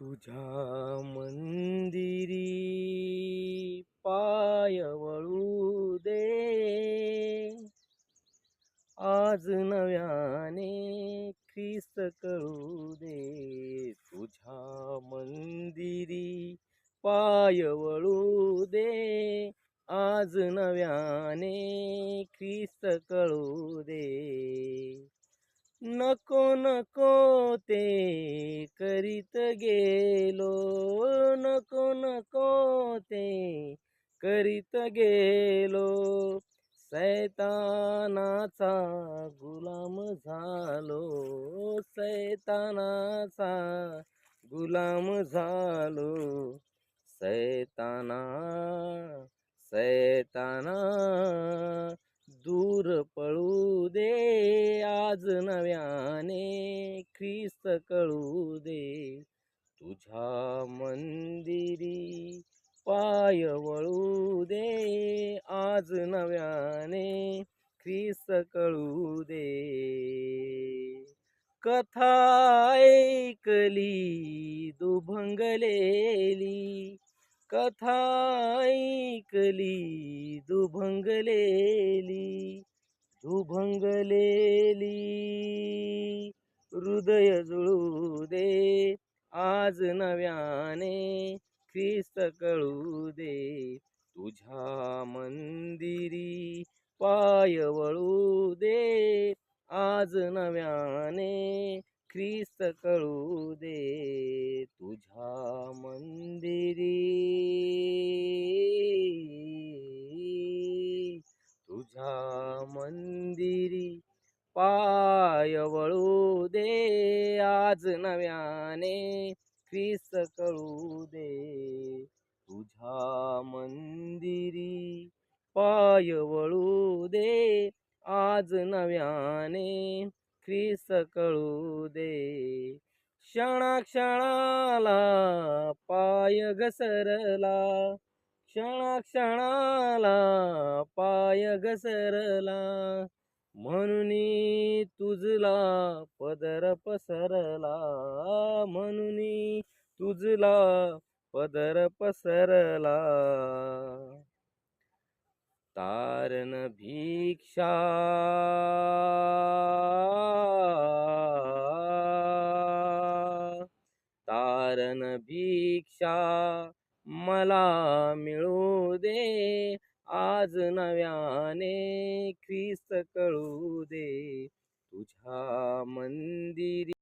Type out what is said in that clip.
तुझ्या मंदिरी पाय वळू दे, आज नव्याने ख्रिस्त कळू दे. तुझ्या मंदिरी पाय वळू दे, आज नव्याने ख्रिस्त कळू दे. नको नको ते करीत गेलो, नको नको ते करीत गेलो, सैतानाचा गुलाम झालो, सैतानाचा गुलाम झालो. सैताना सैताना दूर पळू दे, आज नव्याने ख्रिस्त कळू दे. तुझ्या मंदिरी पाय वळू दे, आज नव्याने ख्रिस्त कळू दे. कथा ऐकली दुभंगलेली, कथा ऐकली दुभंगलेली, दुभंगलेली हृदय जुळू दे, आज नव्याने ख्रिस्त कळू दे. तुझ्या मंदिरी पाय वळू दे, आज नव्याने ख्रिस्त कळू दे. तुझ्या मंदिरी, तुझ्या मंदिरी पाय वळू दे, आज नव्याने ख्रिस्त कळू दे. तुझ्या मंदिरी पाय वळू दे, आज नव्याने ख्रिस्त कळू दे. क्षणाक्षणाला पाय घसरला, क्षणाक्षणाला पाय घसरला, म्हणून तुझला पदर पसरला, म्हणून तुझला पदर पसरला. तारण भिक्षा तारण भिक्षा मला मिळू दे, आज नव्याने ख्रिस्त कळू दे. तुझ्या मंदिरी